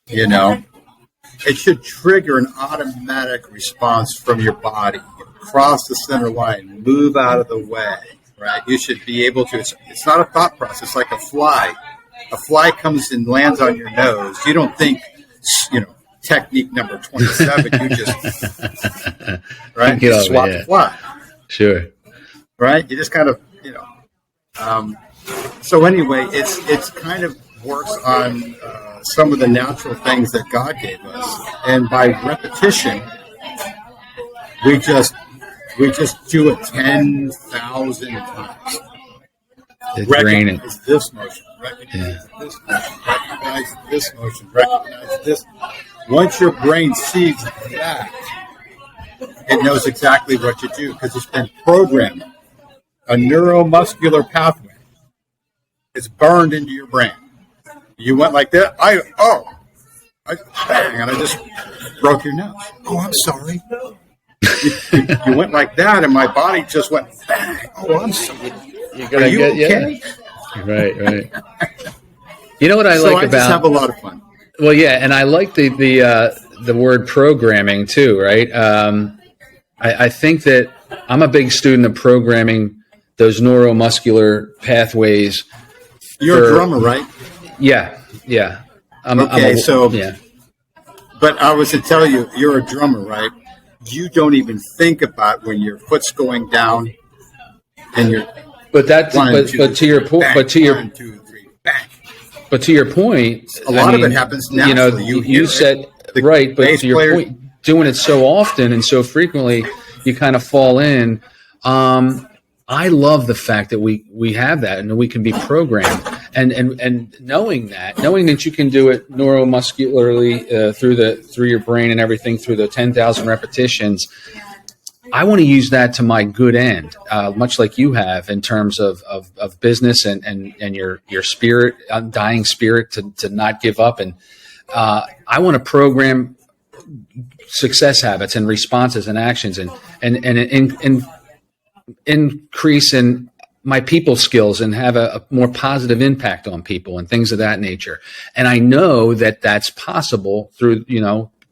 S2: it should trigger an automatic response from your body. Cross the center line, move out of the way, right? You should be able to, it's not a thought process, like a fly. A fly comes and lands on your nose. You don't think, technique number 27, you just, right? You swat the fly.
S1: Sure.
S2: Right? You just kind of, so anyway, it's kind of works on some of the natural things that God gave us. And by repetition, we just do it 10,000 times. recognize this motion, recognize this motion, recognize this motion, recognize this. Once your brain sees that, it knows exactly what to do because it's been programmed. A neuromuscular pathway is burned into your brain. You went like that. Bang, and I just broke your nose. Oh, I'm sorry. You went like that, and my body just went bang. Oh, I'm sorry. Are you okay?
S1: Yeah. Right. You know what I like about?
S2: I just have a lot of fun.
S1: Well, yeah, and I like the word programming too, right? I think that I'm a big student of programming those neuromuscular pathways.
S2: You're a drummer, right?
S1: Yeah.
S2: But I was to tell you, you're a drummer, right? You don't even think about when your foot's going down and you're.
S1: But to your point, But to your point,
S2: a lot of it happens naturally.
S1: You said right, but to your point, doing it so often and so frequently, you kind of fall in. I love the fact that we have that and we can be programmed, and knowing that you can do it neuromuscularly through your brain and everything through the 10,000 repetitions. I want to use that to my good end, much like you have in terms of business and your spirit, undying spirit to not give up. And I want to program success habits and responses and actions and increase in my people skills and have a more positive impact on people and things of that nature. And I know that that's possible through,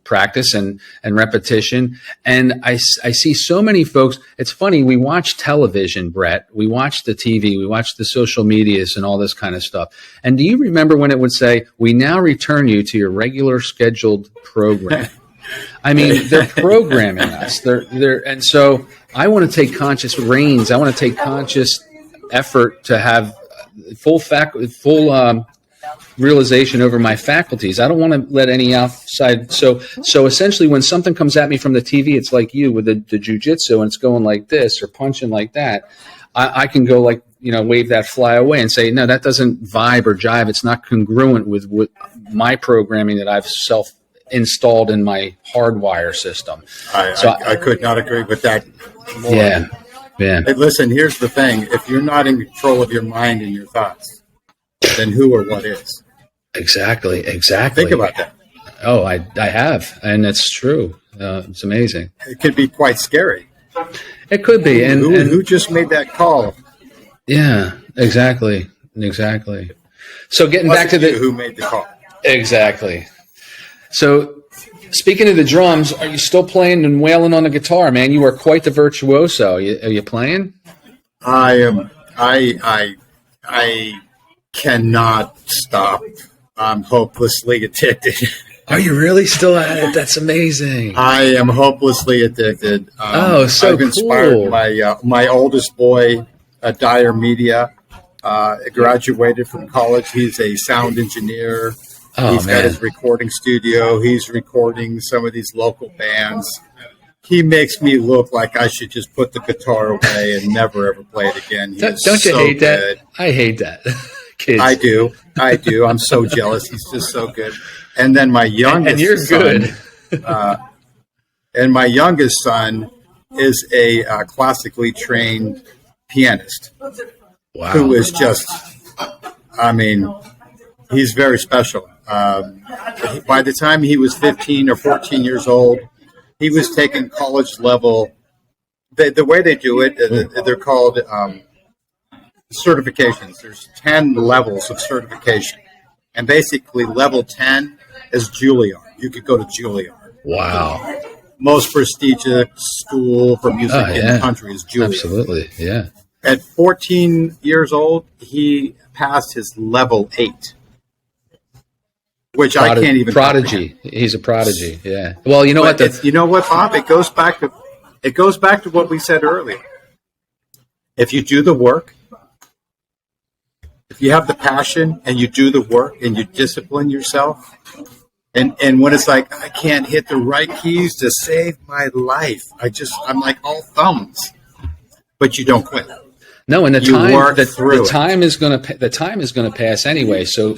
S1: practice and repetition. And I see so many folks. It's funny. We watch television, Brett. We watch the TV. We watch the social medias and all this kind of stuff. And do you remember when it would say, "We now return you to your regular scheduled program"? I mean, they're programming us. And so I want to take conscious reins. I want to take conscious effort to have full realization over my faculties. I don't want to let any outside. So essentially, when something comes at me from the TV, it's like you with the jujitsu, and it's going like this or punching like that. I can go like, wave that fly away and say, no, that doesn't vibe or jive. It's not congruent with my programming that I've installed in my hardwire system.
S2: I could not agree with that more.
S1: Yeah. Hey,
S2: listen, here's the thing. If you're not in control of your mind and your thoughts, then who or what is? Exactly.
S1: Think
S2: about that.
S1: Oh, I have, and it's true. It's amazing.
S2: It could be quite scary.
S1: It could be. And
S2: who just made that call?
S1: Yeah, exactly. So getting back to
S2: who made the call?
S1: Exactly. So speaking of the drums, are you still playing and wailing on the guitar, man? You are quite the virtuoso. Are you playing?
S2: I am. I cannot stop. I'm hopelessly addicted.
S1: Are you really still at it? That's amazing.
S2: I am hopelessly addicted.
S1: So
S2: I've inspired my oldest boy, Dyer Media, graduated from college. He's a sound engineer. He's got his recording studio. He's recording some of these local bands. He makes me look like I should just put the guitar away and never ever play it again.
S1: Don't you hate that? I hate that. Kids.
S2: I do. I'm so jealous. He's just so good. And then my youngest
S1: and you're
S2: son,
S1: good.
S2: And my youngest son is a classically trained pianist.
S1: Wow.
S2: Who is just, he's very special. By the time he was 15 or 14 years old, he was taking college level. The way they do it, they're called certifications. There's 10 levels of certification. And basically level 10 is Juilliard. You could go to Juilliard.
S1: Wow.
S2: Most prestigious school for music in the country is Juilliard.
S1: Absolutely, yeah.
S2: At 14 years old, he passed his level 8. Which I can't even
S1: prodigy. Comprehend. He's a prodigy. Yeah. Well, you know what?
S2: You know what, Bob? It goes back to what we said earlier. If you do the work, if you have the passion and you do the work and you discipline yourself, and when it's like I can't hit the right keys to save my life, I'm like all thumbs, but you don't quit.
S1: No, and the time is going to pass anyway. So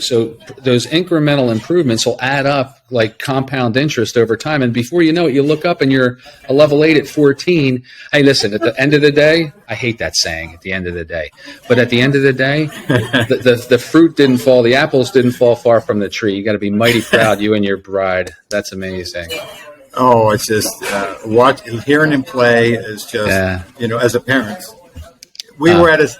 S1: those incremental improvements will add up like compound interest over time. And before you know it, you look up and you're a level 8 at 14. Hey, listen, at the end of the day, I hate that saying, at the end of the day, but at the end of the day, the fruit didn't fall, the apples didn't fall far from the tree. You got to be mighty proud, you and your bride. That's amazing.
S2: Oh, it's just hearing him play is just, as a parent. We were at his.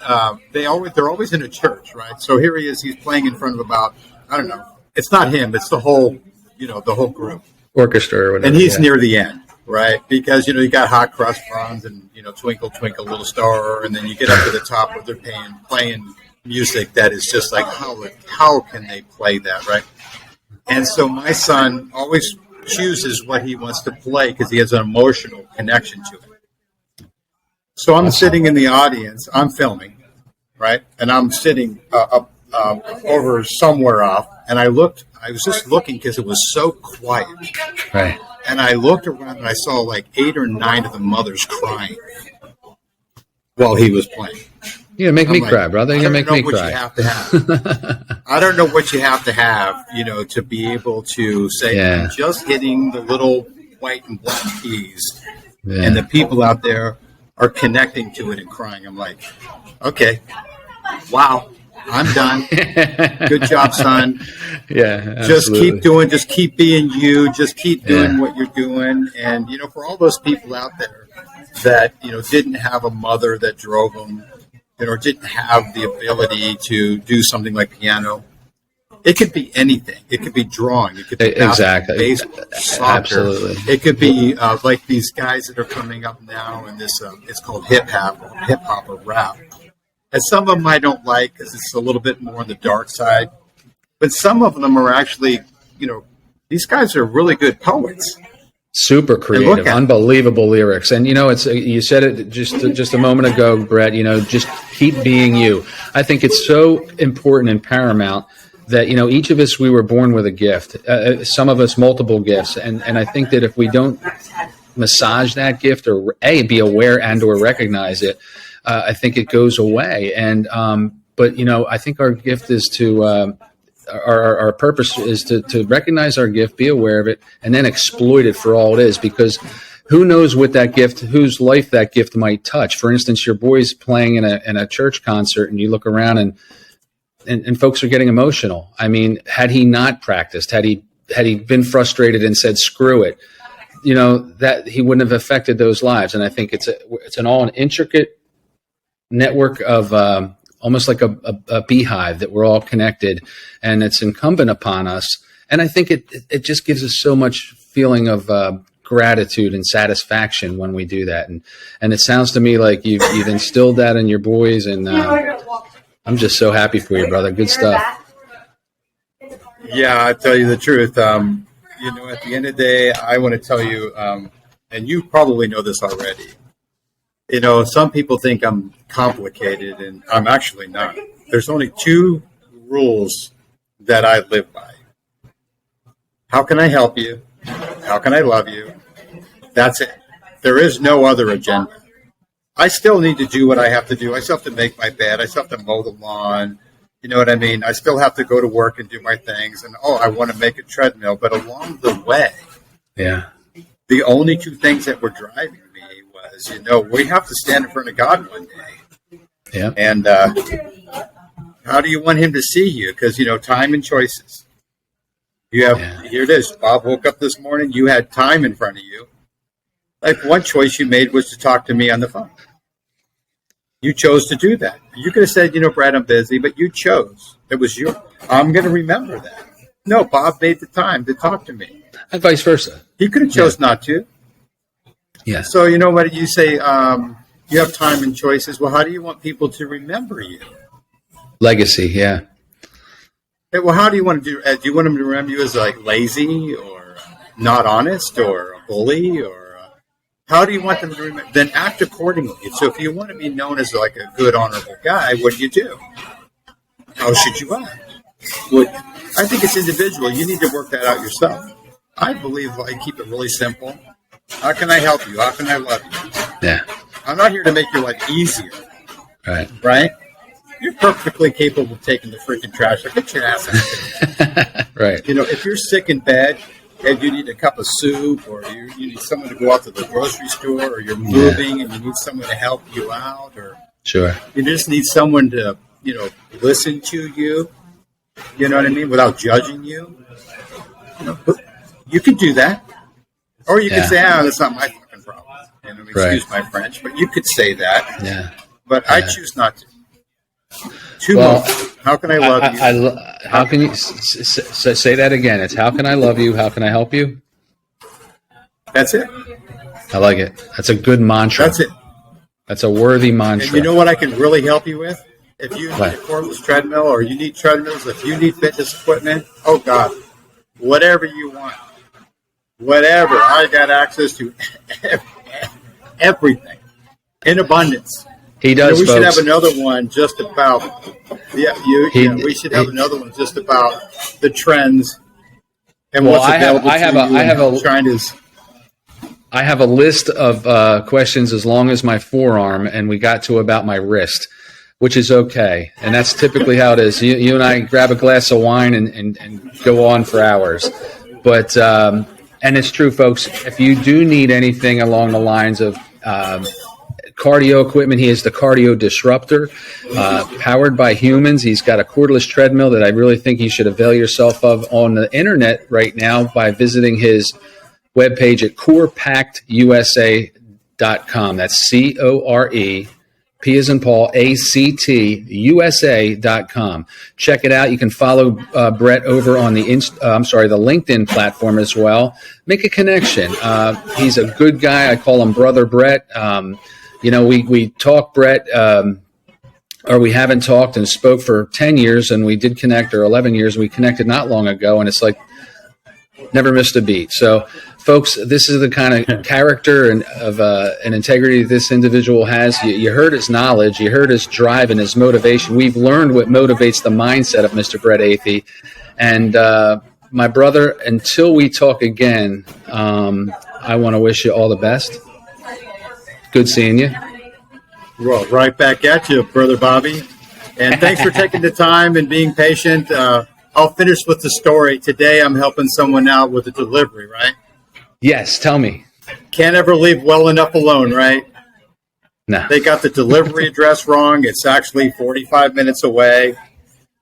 S2: They're always in a church, right? So here he is. He's playing in front of about, I don't know. It's not him. It's the whole, the whole group,
S1: orchestra or whatever.
S2: And he's near the end, right? Because you got Hot Cross Buns and Twinkle Twinkle Little Star, and then you get up to the top where they're playing music that is just like how can they play that, right? And so my son always chooses what he wants to play because he has an emotional connection to it. So I'm sitting in the audience, I'm filming, right? And I'm sitting up over somewhere off, and I was just looking because it was so quiet.
S1: Right.
S2: And I looked around and I saw like 8 or 9 of the mothers crying while he was playing.
S1: Yeah, make me cry, brother. You're going to make me cry.
S2: I don't know what you have to have, to be able to say, I'm just hitting the little white and black keys. Yeah. And the people out there are connecting to it and crying. I'm like, okay, wow, I'm done. Good job, son.
S1: Yeah, absolutely.
S2: Just keep being you. Just keep doing what you're doing. And, for all those people out there that, didn't have a mother that drove them, or didn't have the ability to do something like piano, it could be anything. It could be drawing. It could be basketball, baseball, soccer.
S1: Absolutely.
S2: It could be like these guys that are coming up now in this. It's called hip hop or rap. And some of them I don't like because it's a little bit more on the dark side. But some of them are actually, these guys are really good poets.
S1: Super creative, unbelievable lyrics. And, it's you said it just a moment ago, Brett, just keep being you. I think it's so important and paramount that, each of us, we were born with a gift, some of us multiple gifts. And I think that if we don't massage that gift or be aware and or recognize it, I think it goes away. And, but, I think our gift is to, our purpose is to recognize our gift, be aware of it, and then exploit it for all it is, because who knows what that gift, whose life that gift might touch. For instance, your boy's playing in a church concert and you look around and folks are getting emotional. I mean, had he not practiced, had he been frustrated and said, screw it, that he wouldn't have affected those lives. And I think it's an intricate network of, almost like a beehive that we're all connected, and it's incumbent upon us. And I think it just gives us so much feeling of gratitude and satisfaction when we do that. And it sounds to me like you've instilled that in your boys, and I'm just so happy for you, brother. Good stuff.
S2: Yeah, I tell you the truth. At the end of the day, I want to tell you, and you probably know this already. Some people think I'm complicated, and I'm actually not. There's only 2 rules that I live by. How can I help you? How can I love you? That's it. There is no other agenda. I still need to do what I have to do. I still have to make my bed. I still have to mow the lawn. You know what I mean? I still have to go to work and do my things. And, I want to make a treadmill. But along the way, the only 2 things that were driving me was, we have to stand in front of God one day.
S1: Yeah.
S2: And how do you want him to see you? Because, time and choices. Here it is. Bob woke up this morning. You had time in front of you. Like, one choice you made was to talk to me on the phone. You chose to do that. You could have said, Brad, I'm busy, but you chose. It was I'm going to remember that. No, Bob made the time to talk to me.
S1: And vice versa.
S2: He could have chose not to.
S1: Yeah.
S2: So, what you say, you have time and choices. Well, how do you want people to remember you?
S1: Legacy, yeah.
S2: Hey, well, how do you want to do you want them to remember you as like lazy or not honest or a bully, or how do you want them to remember? Then act accordingly. So if you want to be known as like a good, honorable guy, what do? How should you act? Well, I think it's individual. You need to work that out yourself. I believe I keep it really simple. How can I help you? How can I love you?
S1: Yeah.
S2: I'm not here to make your life easier. Right? You're perfectly capable of taking the freaking trash. Get your ass out.
S1: Right.
S2: If you're sick in bed and you need a cup of soup, or you need someone to go out to the grocery store, or you're moving and you need someone to help you out, or you just need someone to, listen to you, you know what I mean, without judging you. You could do that. Or you could say, that's not my fucking problem. Excuse my French, but you could say that.
S1: Yeah.
S2: But I choose not to. Too much. How can I love you?
S1: How can you say that again? It's how can I love you? How can I help you?
S2: That's it.
S1: I like it. That's a good mantra.
S2: That's it.
S1: That's a worthy mantra.
S2: And you know what I can really help you with? If you need a cordless treadmill, or you need treadmills, if you need fitness equipment, oh God, whatever you want. Whatever. I got access to everything in abundance.
S1: He does.
S2: We should have another one just about. We should have another one just about the trends and what's available to you.
S1: I have a list of questions as long as my forearm, and we got to about my wrist, which is okay, and that's typically how it is. You and I grab a glass of wine and go on for hours, but. And it's true, folks. If you do need anything along the lines of cardio equipment, he is the cardio disruptor, powered by humans. He's got a cordless treadmill that I really think you should avail yourself of on the internet right now by visiting his webpage at CorePactUSA.com. That's CORE. P as in Paul, ACT, USA.com. Check it out. You can follow Brett over on the LinkedIn platform as well. Make a connection. He's a good guy. I call him Brother Brett. We talk, Brett, or we haven't talked and spoke for 10 years, and we did connect, or 11 years. We connected not long ago, and it's like never missed a beat. So, folks, this is the kind of character and of an integrity this individual has. You heard his knowledge. You heard his drive and his motivation. We've learned what motivates the mindset of Mr. Brett Athey. And my brother, until we talk again, I want to wish you all the best. Good seeing you.
S2: Well, right back at you, Brother Bobby. And thanks for taking the time and being patient. I'll finish with the story. Today I'm helping someone out with a delivery, right?
S1: Yes, tell me.
S2: Can't ever leave well enough alone, right?
S1: No.
S2: They got the delivery address wrong. It's actually 45 minutes away.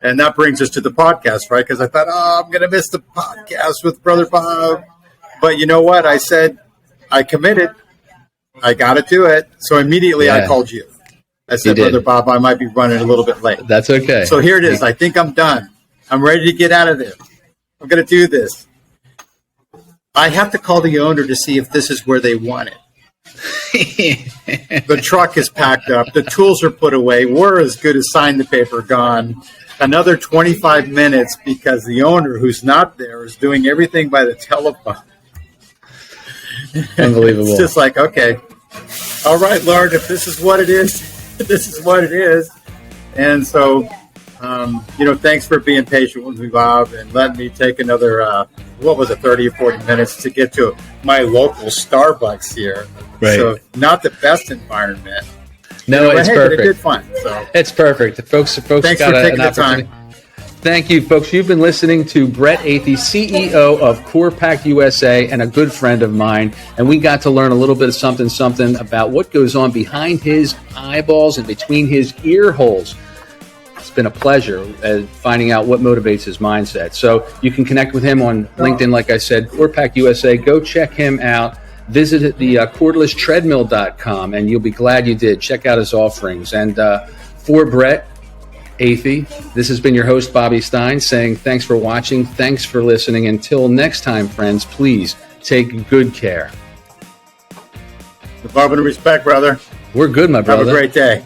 S2: And that brings us to the podcast, right? Because I thought, I'm going to miss the podcast with Brother Bob. But you know what? I said, I committed. I got to do it. So immediately I called you. I said, Brother Bob, I might be running a little bit late.
S1: That's okay.
S2: So here it is. I think I'm done. I'm ready to get out of there. I'm going to do this. I have to call the owner to see if this is where they want it. The truck is packed up. The tools are put away. We're as good as sign the paper gone. Another 25 minutes because the owner who's not there is doing everything by the telephone.
S1: Unbelievable.
S2: It's just like, okay, all right, Lord, if this is what it is, this is what it is. And so, thanks for being patient with me, Bob, and letting me take another, 30 or 40 minutes to get to my local Starbucks here.
S1: Right.
S2: So not the best environment.
S1: No, it's perfect.
S2: But it did fun. So.
S1: It's perfect. Folks
S2: thanks
S1: got
S2: for taking
S1: an
S2: the time.
S1: Thank you, folks. You've been listening to Brett Athey, CEO of Corepact USA and a good friend of mine. And we got to learn a little bit of something about what goes on behind his eyeballs and between his ear holes. It's been a pleasure finding out what motivates his mindset. So you can connect with him on LinkedIn, like I said, Corepact USA. Go check him out. Visit the cordlesstreadmill.com, and you'll be glad you did. Check out his offerings. And for Brett Athey, this has been your host, Bobby Stein, saying thanks for watching. Thanks for listening. Until next time, friends, please take good care.
S2: Love and respect, brother.
S1: We're good, my brother.
S2: Have a great day.